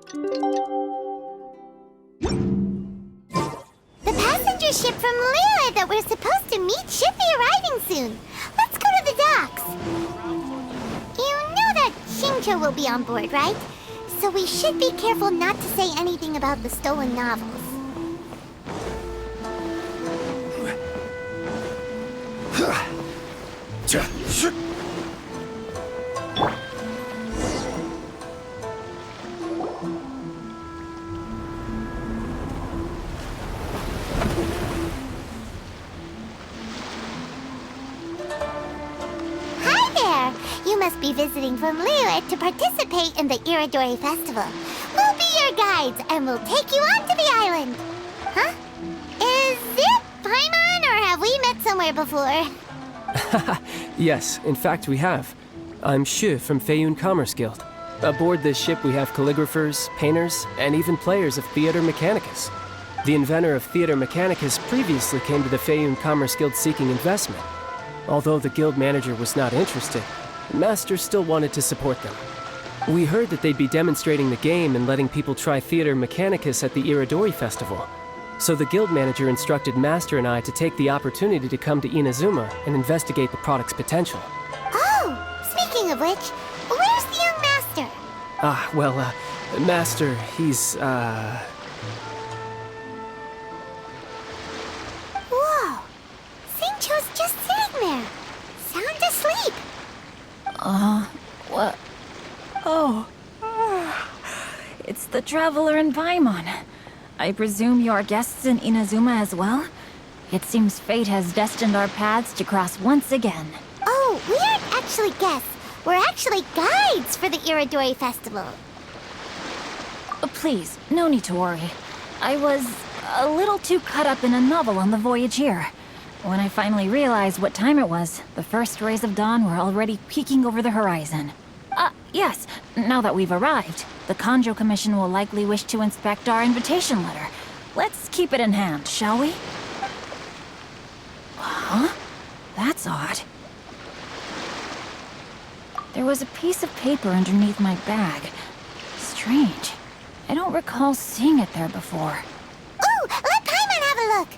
The passenger ship from Liyue that we're supposed to meet should be arriving soon. Let's go to the docks. You know that Xingqiu will be on board, right? So we should be careful not to say anything about the stolen novels. Hi there! You must be visiting from Liyue to participate in the Iridori Festival. We'll be your guides and we'll take you onto the island. Huh? Is it Paimon or have we met somewhere before? Yes, in fact we have. I'm Xu from Feiyun Commerce Guild. Aboard this ship we have calligraphers, painters, and even players of Theater Mechanicus. The inventor of Theater Mechanicus previously came to the Feiyun Commerce Guild seeking investment. Although the guild manager was not interested, the master still wanted to support them. We heard that they'd be demonstrating the game and letting people try Theater Mechanicus at the Iridori Festival. So the guild manager instructed Master and I to take the opportunity to come to Inazuma and investigate the product's potential. Oh, speaking of which, where's the young master? Master, he's, Whoa! Xingqiu's just sitting there, sound asleep. What? Oh. It's the Traveler and Paimon. I presume you are guests in Inazuma as well? It seems fate has destined our paths to cross once again. Oh, we aren't actually guests. We're actually guides for the Iridori Festival. Please, no need to worry. I was a little too caught up in a novel on the voyage here. When I finally realized what time it was, the first rays of dawn were already peeking over the horizon. Yes, now that we've arrived, the Kanjo Commission will likely wish to inspect our invitation letter. Let's keep it in hand, shall we? Huh? That's odd. There was a piece of paper underneath my bag. Strange. I don't recall seeing it there before. Ooh, let Paimon have a look.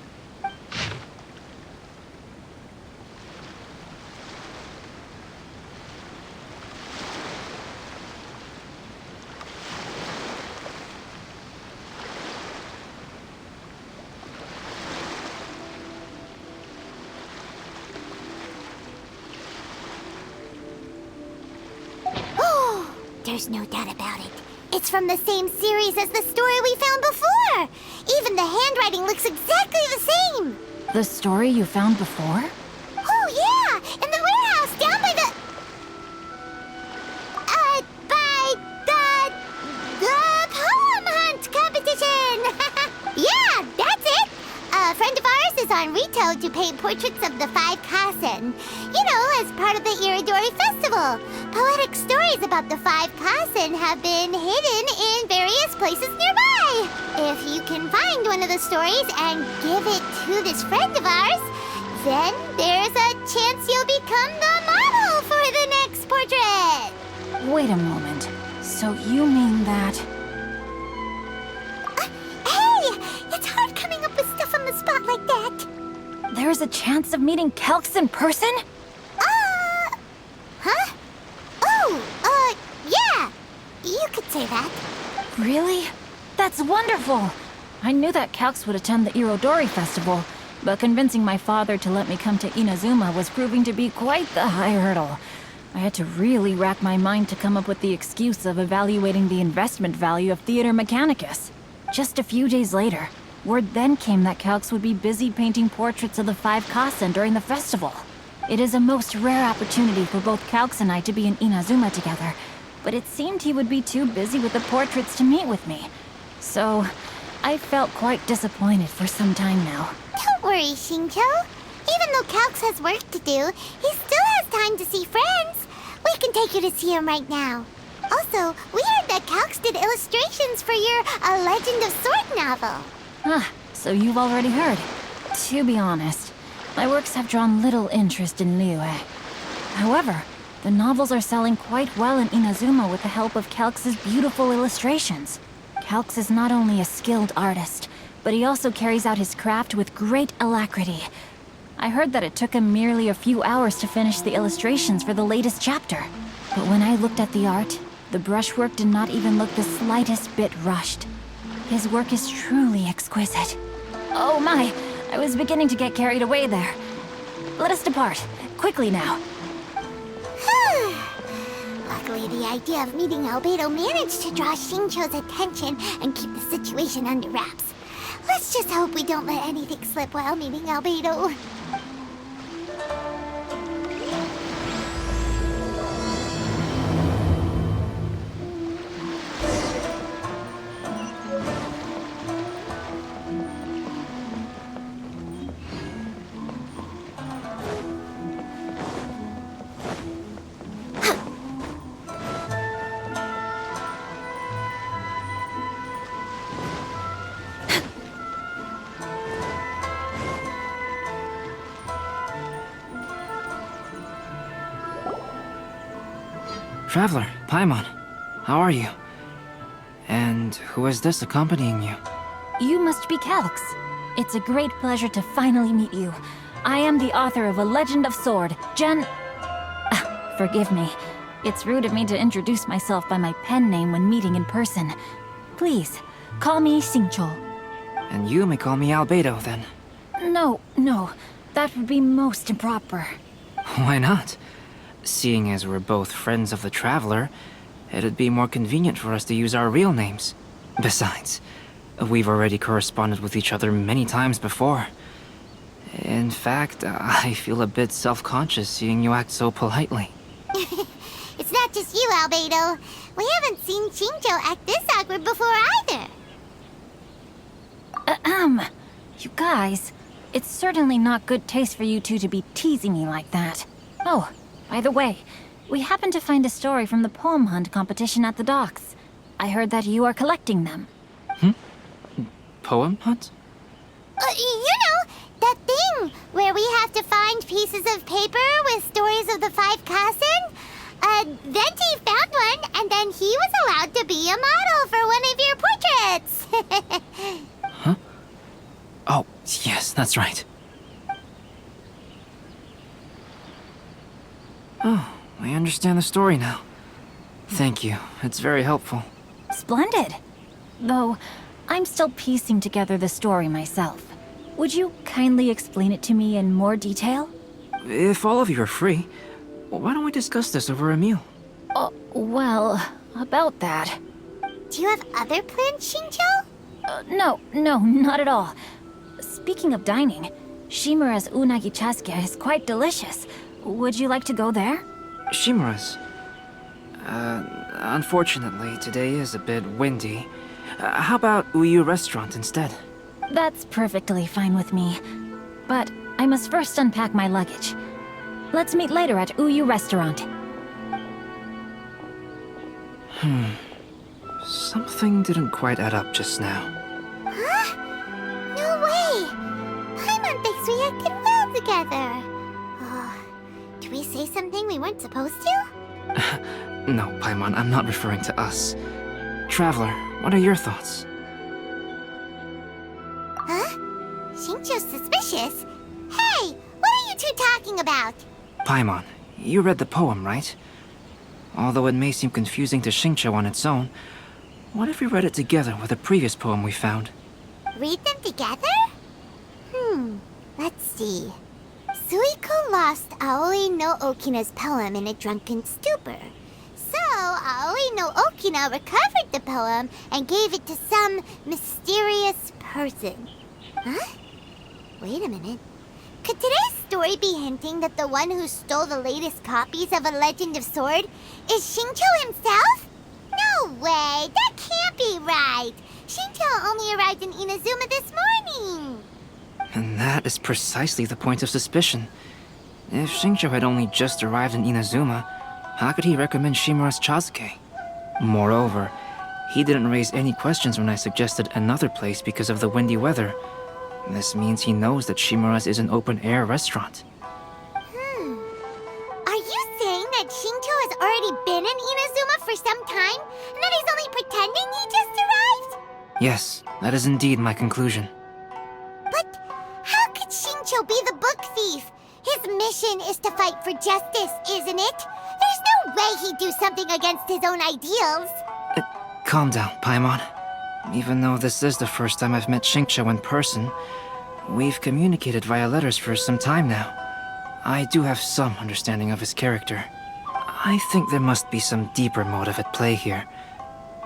There's no doubt about it. It's from the same series as the story we found before. Even the handwriting looks exactly the same. The story you found before? Oh, yeah! In the warehouse down by the... the poem hunt competition! Yeah, that's it! A friend of ours is on Rito to paint portraits of the 5 Kasen. You know, as part of the Iridori Festival. Poetic stories about the 5 Kasen have been hidden in various places nearby. If you can find one of the stories and give it to this friend of ours, then there's a chance you'll become the model for the next portrait. Wait a moment. So you mean that... Hey! It's hard coming up with stuff on the spot like that. There's a chance of meeting Calx in person? Huh? Oh, yeah. You could say that. Really? That's wonderful! I knew that Calx would attend the Irodori Festival, but convincing my father to let me come to Inazuma was proving to be quite the high hurdle. I had to really rack my mind to come up with the excuse of evaluating the investment value of Theater Mechanicus. Just a few days later, word then came that Calx would be busy painting portraits of the 5 Kasen during the festival. It is a most rare opportunity for both Calx and I to be in Inazuma together, but it seemed he would be too busy with the portraits to meet with me. So, I felt quite disappointed for some time now. Don't worry, Xingqiu. Even though Calx has work to do, he still has time to see friends. We can take you to see him right now. Also, we heard that Calx did illustrations for your A Legend of Sword novel. So you've already heard. To be honest, my works have drawn little interest in Liyue. However, the novels are selling quite well in Inazuma with the help of Calx's beautiful illustrations. Calx is not only a skilled artist, but he also carries out his craft with great alacrity. I heard that it took him merely a few hours to finish the illustrations for the latest chapter. But when I looked at the art, the brushwork did not even look the slightest bit rushed. His work is truly exquisite. Oh my, I was beginning to get carried away there. Let us depart, quickly now. Luckily, the idea of meeting Albedo managed to draw Xingqiu's attention and keep the situation under wraps. Let's just hope we don't let anything slip while meeting Albedo. Traveler, Paimon, how are you? And who is this accompanying you? You must be Calx. It's a great pleasure to finally meet you. I am the author of A Legend of Sword, Forgive me. It's rude of me to introduce myself by my pen name when meeting in person. Please, call me Xingqiu. And you may call me Albedo, then. No, that would be most improper. Why not? Seeing as we're both friends of the Traveler, it'd be more convenient for us to use our real names. Besides, we've already corresponded with each other many times before. In fact, I feel a bit self-conscious seeing you act so politely. It's not just you, Albedo. We haven't seen Xingqiu act this awkward before either. You guys, it's certainly not good taste for you two to be teasing me like that. Oh, by the way, we happened to find a story from the poem hunt competition at the docks. I heard that you are collecting them. Poem hunt? That thing where we have to find pieces of paper with stories of the 5 Kasen. Venti found one, and then he was allowed to be a model for one of your portraits. Huh? Oh, yes, that's right. Oh, I understand the story now. Thank you. It's very helpful. Splendid. Though, I'm still piecing together the story myself. Would you kindly explain it to me in more detail? If all of you are free, why don't we discuss this over a meal? Well, about that. Do you have other plans, Xingqiu? No, not at all. Speaking of dining, Shimura's unagi chasuke is quite delicious. Would you like to go there? Shimura's. Unfortunately, today is a bit windy. How about Uyu Restaurant instead? That's perfectly fine with me. But I must first unpack my luggage. Let's meet later at Uyu Restaurant. Something didn't quite add up just now. Huh? No way! Paimon thinks we acted well together. Did we say something we weren't supposed to? No, Paimon, I'm not referring to us. Traveler, what are your thoughts? Huh? Xingqiu's suspicious? Hey, what are you two talking about? Paimon, you read the poem, right? Although it may seem confusing to Xingqiu on its own, what if we read it together with a previous poem we found? Read them together? Let's see. Suiko lost Aoi no Okina's poem in a drunken stupor. So, Aoi no Okina recovered the poem and gave it to some mysterious person. Huh? Wait a minute. Could today's story be hinting that the one who stole the latest copies of A Legend of Sword is Xingqiu himself? No way! That can't be right! Xingqiu only arrived in Inazuma this morning! And that is precisely the point of suspicion. If Xingqiu had only just arrived in Inazuma, how could he recommend Shimura's Chasuke? Moreover, he didn't raise any questions when I suggested another place because of the windy weather. This means he knows that Shimura's is an open-air restaurant. Are you saying that Xingqiu has already been in Inazuma for some time, and that he's only pretending he just arrived? Yes, that is indeed my conclusion. But how could Shincho be the book thief? His mission is to fight for justice, isn't it? There's no way he'd do something against his own ideals. Calm down, Paimon. Even though this is the first time I've met Xingqiu in person, we've communicated via letters for some time now. I do have some understanding of his character. I think there must be some deeper motive at play here.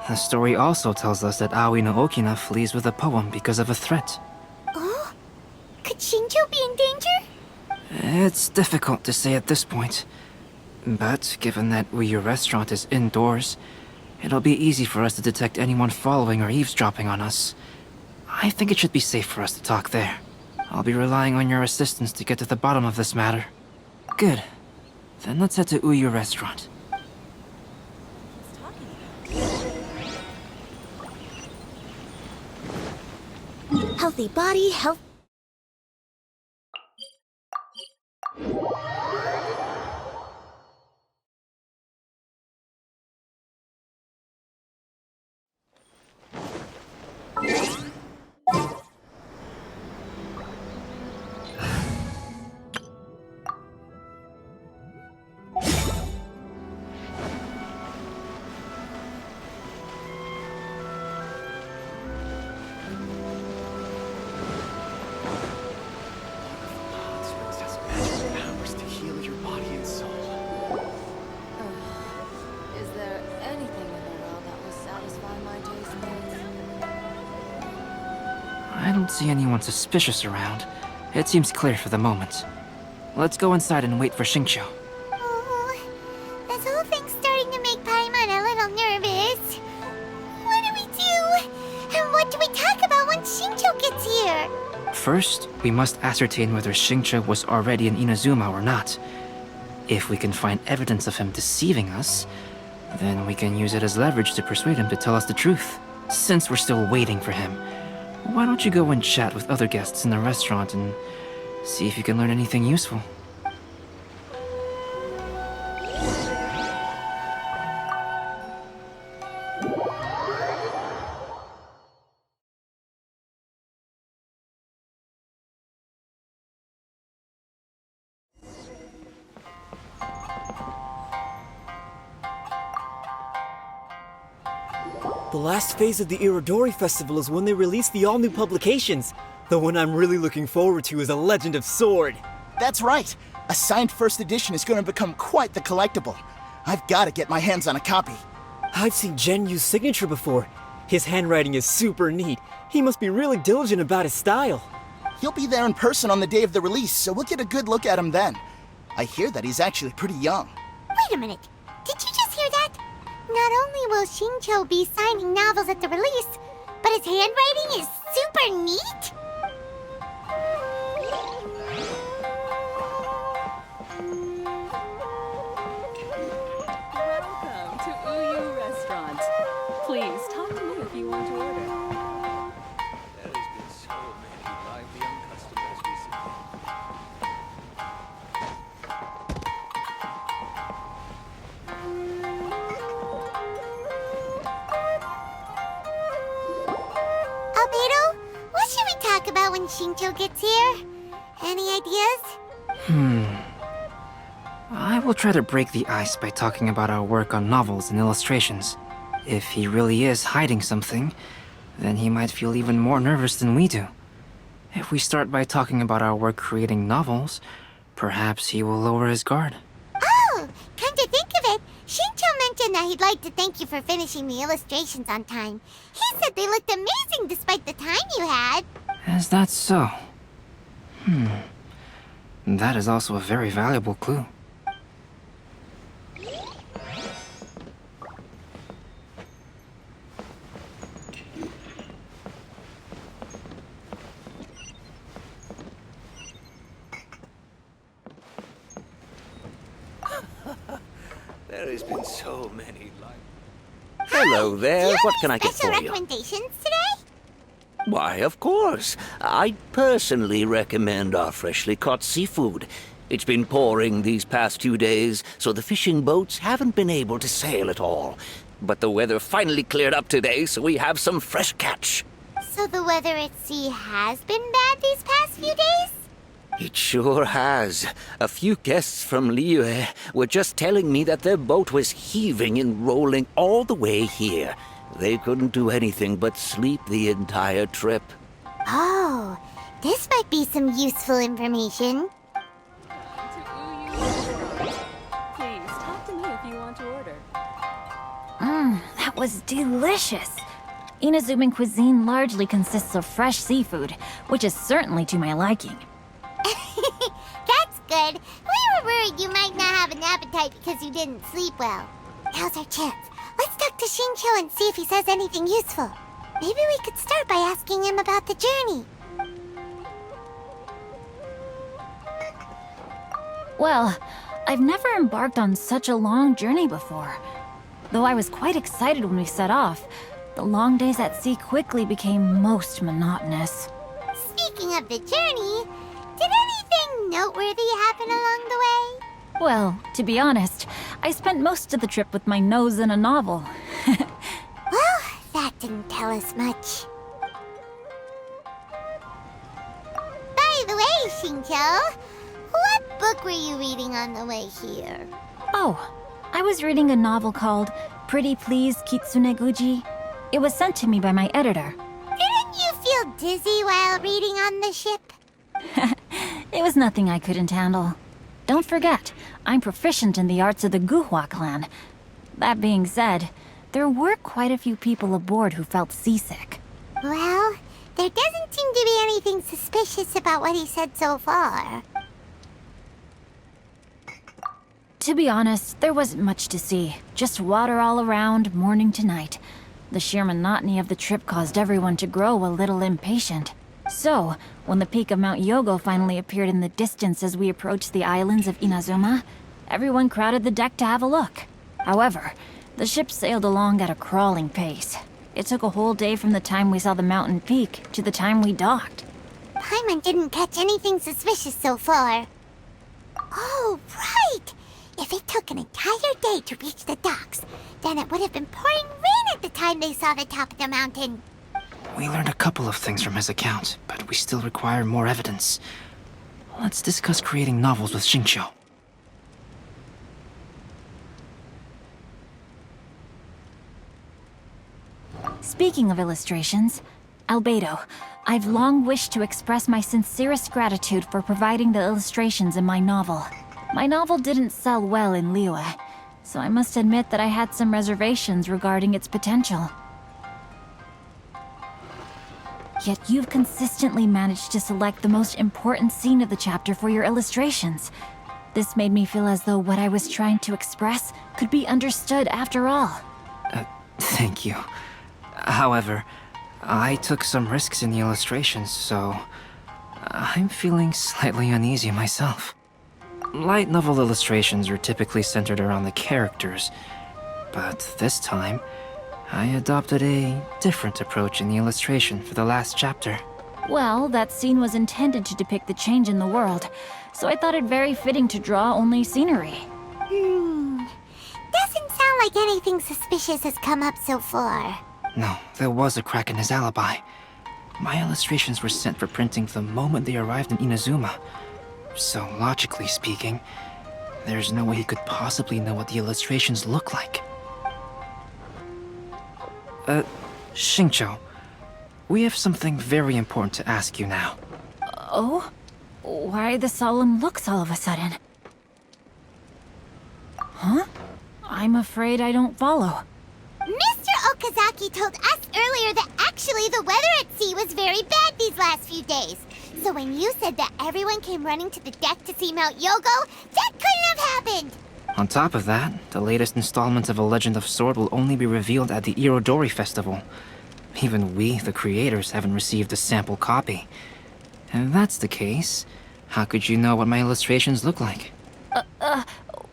The story also tells us that Aoi no Okina flees with a poem because of a threat. Oh? Could Shincho be in danger? It's difficult to say at this point. But given that Uyu Restaurant is indoors, it'll be easy for us to detect anyone following or eavesdropping on us. I think it should be safe for us to talk there. I'll be relying on your assistance to get to the bottom of this matter. Good. Then let's head to Uyu Restaurant. Healthy body, health... Is there anything in the world that will satisfy my taste buds? I don't see anyone suspicious around. It seems clear for the moment. Let's go inside and wait for Xingqiu. Oh, this whole thing's starting to make Paimon a little nervous. What do we do? And what do we talk about when Shincho gets here? First, we must ascertain whether Xingqiu was already in Inazuma or not. If we can find evidence of him deceiving us, then we can use it as leverage to persuade him to tell us the truth. Since we're still waiting for him, why don't you go and chat with other guests in the restaurant and see if you can learn anything useful? The last phase of the Irodori Festival is when they release the all-new publications. The one I'm really looking forward to is A Legend of Sword. That's right. A signed first edition is going to become quite the collectible. I've got to get my hands on a copy. I've seen Genyu's signature before. His handwriting is super neat. He must be really diligent about his style. He'll be there in person on the day of the release, so we'll get a good look at him then. I hear that he's actually pretty young. Wait a minute. Did you just hear that? Not only will Shincho be signing novels at the release, but his handwriting is super neat? Welcome to Uyu Restaurant. Please talk to me if you want to order. There has been so many lively young customers recently. Albedo, what should we talk about when Shincho gets here? Any ideas? I will try to break the ice by talking about our work on novels and illustrations. If he really is hiding something, then he might feel even more nervous than we do. If we start by talking about our work creating novels, perhaps he will lower his guard. Oh, come to think of it, Shincho mentioned that he'd like to thank you for finishing the illustrations on time. He said they looked amazing despite the time you had. Is that so? That is also a very valuable clue. There has been so many live... Hello there, Do you what have can I any get special for you? recommendations today? Why, of course. I personally recommend our freshly caught seafood. It's been pouring these past few days, so the fishing boats haven't been able to sail at all. But the weather finally cleared up today, so we have some fresh catch. So the weather at sea has been bad these past few days? It sure has. A few guests from Liyue were just telling me that their boat was heaving and rolling all the way here. They couldn't do anything but sleep the entire trip. Oh, this might be some useful information. To Uyu Restaurant. Please, talk to me if you want to order. That was delicious. Inazuman cuisine largely consists of fresh seafood, which is certainly to my liking. That's good. We were worried you might not have an appetite because you didn't sleep well. Now's our chance. Let's talk to Shincho and see if he says anything useful. Maybe we could start by asking him about the journey. Well, I've never embarked on such a long journey before. Though I was quite excited when we set off, the long days at sea quickly became most monotonous. Speaking of the journey, did anything noteworthy happen along the way? Well, to be honest, I spent most of the trip with my nose in a novel. Well, that didn't tell us much. By the way, Shincho, what book were you reading on the way here? Oh, I was reading a novel called Pretty Please Kitsune Guji. It was sent to me by my editor. Didn't you feel dizzy while reading on the ship? It was nothing I couldn't handle. Don't forget, I'm proficient in the arts of the Guhua clan. That being said, there were quite a few people aboard who felt seasick. Well, there doesn't seem to be anything suspicious about what he said so far. To be honest, there wasn't much to see. Just water all around, morning to night. The sheer monotony of the trip caused everyone to grow a little impatient. So, when the peak of Mount Yogo finally appeared in the distance as we approached the islands of Inazuma, everyone crowded the deck to have a look. However, the ship sailed along at a crawling pace. It took a whole day from the time we saw the mountain peak to the time we docked. Paimon didn't catch anything suspicious so far. Oh, right! If it took an entire day to reach the docks, then it would have been pouring rain at the time they saw the top of the mountain. We learned a couple of things from his account, but we still require more evidence. Let's discuss creating novels with Shincho. Speaking of illustrations, Albedo, I've long wished to express my sincerest gratitude for providing the illustrations in my novel. My novel didn't sell well in Liyue, so I must admit that I had some reservations regarding its potential. Yet you've consistently managed to select the most important scene of the chapter for your illustrations. This made me feel as though what I was trying to express could be understood after all. Thank you. However, I took some risks in the illustrations, so I'm feeling slightly uneasy myself. Light novel illustrations are typically centered around the characters, but this time, I adopted a different approach in the illustration for the last chapter. Well, that scene was intended to depict the change in the world, so I thought it very fitting to draw only scenery. Doesn't sound like anything suspicious has come up so far. No, there was a crack in his alibi. My illustrations were sent for printing the moment they arrived in Inazuma. So, logically speaking, there's no way he could possibly know what the illustrations look like. Shincho, we have something very important to ask you now. Oh? Why the solemn looks all of a sudden? Huh? I'm afraid I don't follow. Mr. Okazaki told us earlier that actually the weather at sea was very bad these last few days. So when you said that everyone came running to the deck to see Mount Yogo, that couldn't have happened! On top of that, the latest installment of A Legend of Sword will only be revealed at the Irodori Festival. Even we, the creators, haven't received a sample copy. If that's the case, how could you know what my illustrations look like?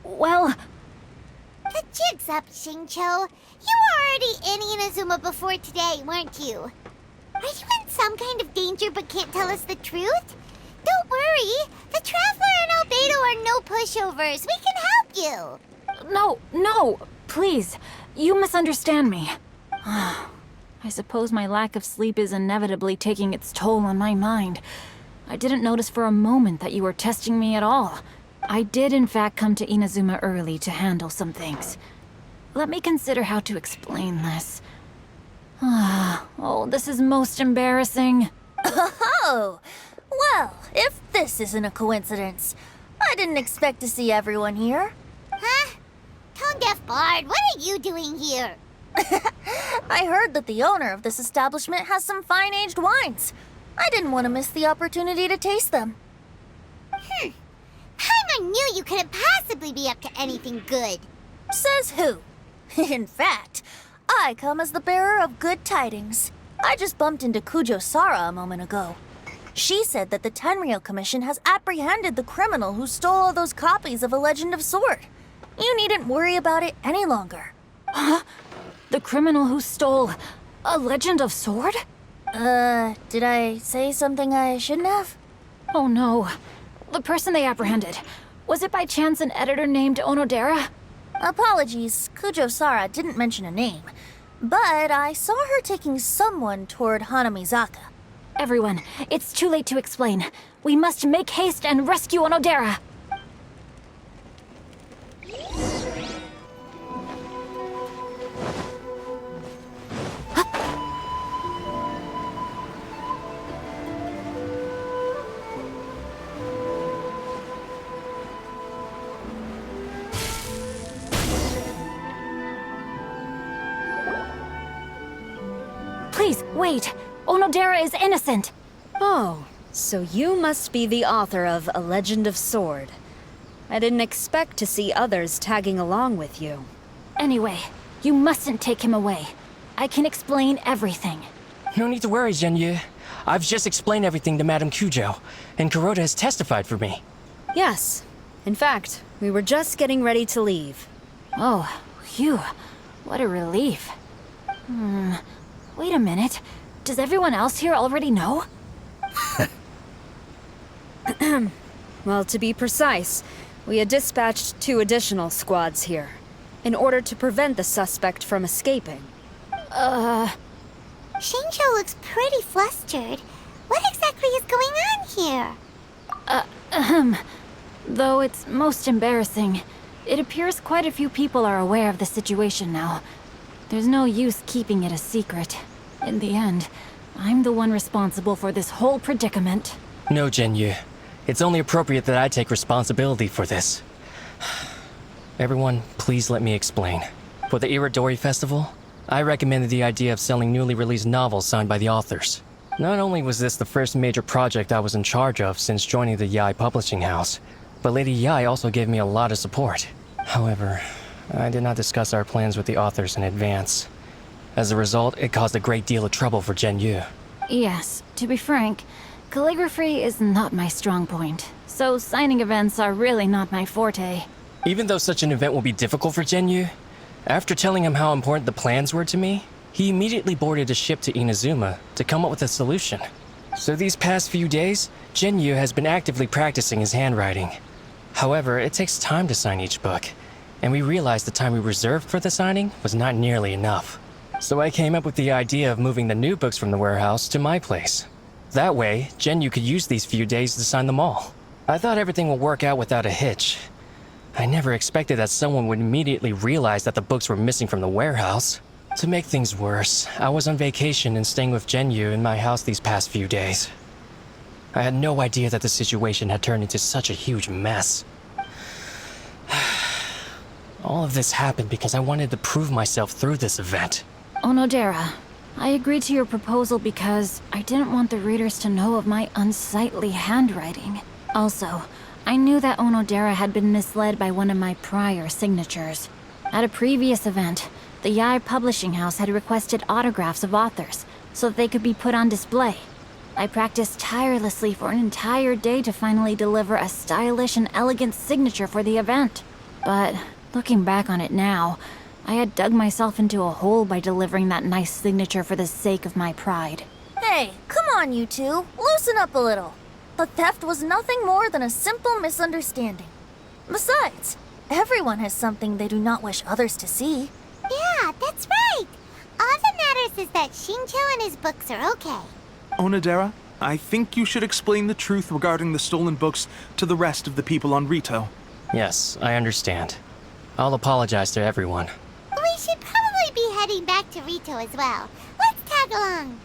Well, The jig's up, Shincho. You were already in Inazuma before today, weren't you? Are you in some kind of danger but can't tell us the truth? Don't worry. The Traveler and Albedo are no pushovers. We can help you. no, please. you misunderstand me. I suppose my lack of sleep is inevitably taking its toll on my mind. I didn't notice for a moment that you were testing me at all. I did in fact come to Inazuma early to handle some things. Let me consider how to explain this. Oh, this is most embarrassing. Oh, well, if this isn't a coincidence, I didn't expect to see everyone here. Huh? Tone-deaf bard, what are you doing here? I heard that the owner of this establishment has some fine-aged wines. I didn't want to miss the opportunity to taste them. Paimon knew you couldn't possibly be up to anything good. Says who? In fact, I come as the bearer of good tidings. I just bumped into Kujo Sara a moment ago. She said that the Tenryou Commission has apprehended the criminal who stole all those copies of A Legend of Sword. You needn't worry about it any longer. Huh? The criminal who stole A Legend of Sword? Did I say something I shouldn't have? Oh no. The person they apprehended. Was it by chance an editor named Onodera? Apologies, Kujo Sara didn't mention a name. But I saw her taking someone toward Hanamizaka. Everyone, it's too late to explain. We must make haste and rescue Onodera. Please, wait. Onodera is innocent. Oh, so you must be the author of A Legend of Sword. I didn't expect to see others tagging along with you. Anyway, you mustn't take him away. I can explain everything. No need to worry, Genyu. I've just explained everything to Madame Kujo, and Kuroda has testified for me. Yes. In fact, we were just getting ready to leave. Oh, phew. What a relief. Wait a minute. Does everyone else here already know? Well, to be precise, we had dispatched 2 additional squads here, in order to prevent the suspect from escaping. Shinjo looks pretty flustered. What exactly is going on here? Though it's most embarrassing, it appears quite a few people are aware of the situation now. There's no use keeping it a secret. In the end, I'm the one responsible for this whole predicament. No, Genyu. It's only appropriate that I take responsibility for this. Everyone, please let me explain. For the Irodori Festival, I recommended the idea of selling newly released novels signed by the authors. Not only was this the first major project I was in charge of since joining the Yae publishing house, but Lady Yae also gave me a lot of support. However, I did not discuss our plans with the authors in advance. As a result, it caused a great deal of trouble for Genyu. Yes, to be frank, calligraphy is not my strong point, so signing events are really not my forte. Even though such an event will be difficult for Genyu, after telling him how important the plans were to me, he immediately boarded a ship to Inazuma to come up with a solution. So these past few days, Genyu has been actively practicing his handwriting. However, it takes time to sign each book, and we realized the time we reserved for the signing was not nearly enough. So I came up with the idea of moving the new books from the warehouse to my place. That way, Genyu could use these few days to sign them all. I thought everything would work out without a hitch. I never expected that someone would immediately realize that the books were missing from the warehouse. To make things worse, I was on vacation and staying with Genyu in my house these past few days. I had no idea that the situation had turned into such a huge mess. All of this happened because I wanted to prove myself through this event. Onodera, I agreed to your proposal because I didn't want the readers to know of my unsightly handwriting. Also, I knew that Onodera had been misled by one of my prior signatures. At a previous event, the Yae publishing house had requested autographs of authors so that they could be put on display. I practiced tirelessly for an entire day to finally deliver a stylish and elegant signature for the event. But looking back on it now, I had dug myself into a hole by delivering that nice signature for the sake of my pride. Hey, come on, you two. Loosen up a little. The theft was nothing more than a simple misunderstanding. Besides, everyone has something they do not wish others to see. Yeah, That's right! All that matters is that Shincho and his books are okay. Onodera, I think you should explain the truth regarding the stolen books to the rest of the people on Rito. Yes, I understand. I'll apologize to everyone. We should probably be heading back to Rito as well. Let's tag along.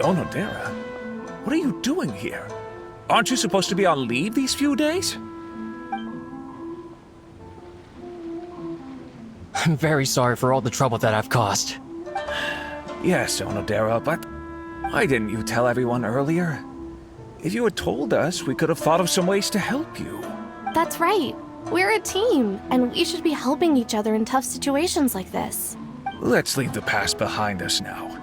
Onodera, what are you doing here? Aren't you supposed to be on leave these few days? I'm very sorry for all the trouble that I've caused. Yes, Onodera, but why didn't you tell everyone earlier? If you had told us, we could have thought of some ways to help you. That's right. We're a team, and we should be helping each other in tough situations like this. Let's leave the past behind us now.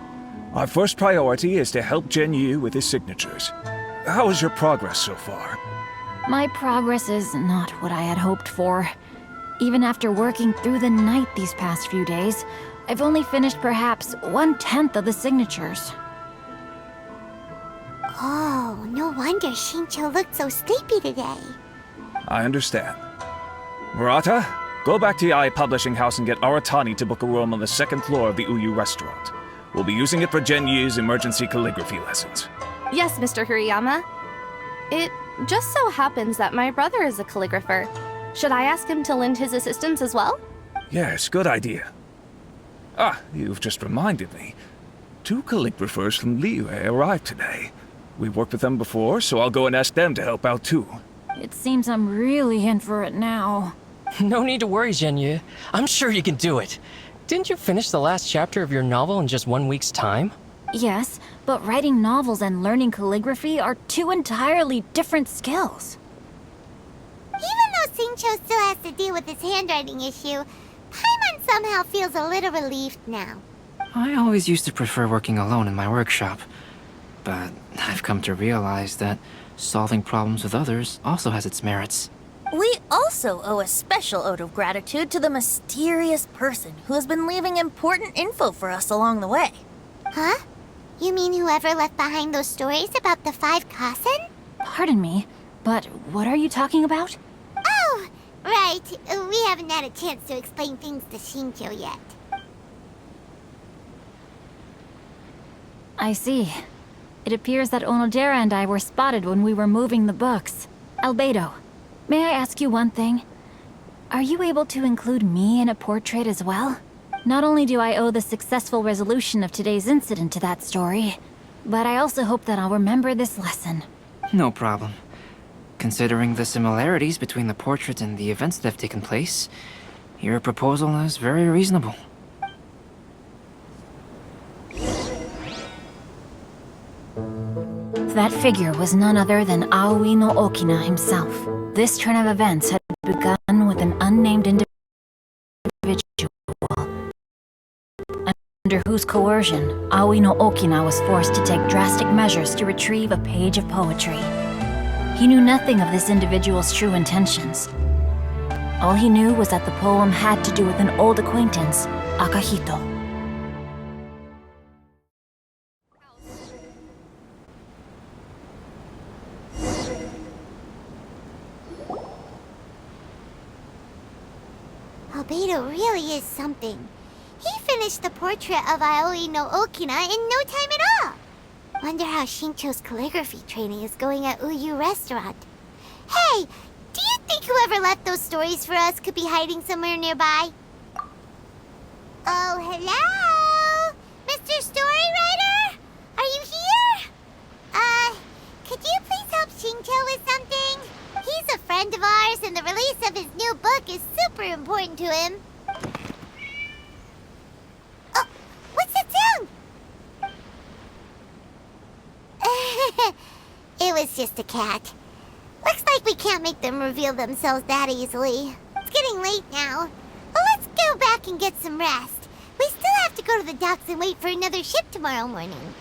Our first priority is to help Genyu with his signatures. How is your progress so far? My progress is not what I had hoped for. Even after working through the night these past few days, I've only finished perhaps 1/10 of the signatures. Oh, no wonder Shincho looked so sleepy today. I understand. Murata, go back to Yae Publishing House and get Aratani to book a room on the second floor of the Uyu restaurant. We'll be using it for Genyu's emergency calligraphy lessons. Yes, Mr. Hirayama. It just so happens that my brother is a calligrapher. Should I ask him to lend his assistance as well? Yes, good idea. Ah, you've just reminded me. 2 calligraphers from Liyue arrived today. We've worked with them before, so I'll go and ask them to help out too. It seems I'm really in for it now. No need to worry, Genyu. I'm sure you can do it. Didn't you finish the last chapter of your novel in just 1 week's time? Yes, but writing novels and learning calligraphy are 2 entirely different skills. Even though Shincho still has to deal with his handwriting issue, Paimon somehow feels a little relieved now. I always used to prefer working alone in my workshop, but I've come to realize that solving problems with others also has its merits. We also owe a special ode of gratitude to the mysterious person who has been leaving important info for us along the way. Huh? You mean whoever left behind those stories about the 5 Kasen? Pardon me, but what are you talking about? Oh, right. We haven't had a chance to explain things to Shincho yet. I see. It appears that Onodera and I were spotted when we were moving the books. Albedo, may I ask you one thing? Are you able to include me in a portrait as well? Not only do I owe the successful resolution of today's incident to that story, but I also hope that I'll remember this lesson. No problem. Considering the similarities between the portrait and the events that have taken place, your proposal is very reasonable. That figure was none other than Aoi no Okina himself. This turn of events had begun with an unnamed individual, under whose coercion Aoi no Okina was forced to take drastic measures to retrieve a page of poetry. He knew nothing of this individual's true intentions. All he knew was that the poem had to do with an old acquaintance, Akahito. Albedo really is something. He finished the portrait of Aoi no Okina in no time at all. Wonder how Shincho's calligraphy training is going at Uyu Restaurant. Hey, do you think whoever left those stories for us could be hiding somewhere nearby? Oh, hello? Mr. Storywriter? Are you here? Could you please help Shincho with something? He's a friend of ours, and the release of his new book is super important to him. Oh, what's that sound? it's just a cat. Looks like we can't make them reveal themselves that easily. It's getting late now. But let's go back and get some rest. We still have to go to the docks and wait for another ship tomorrow morning.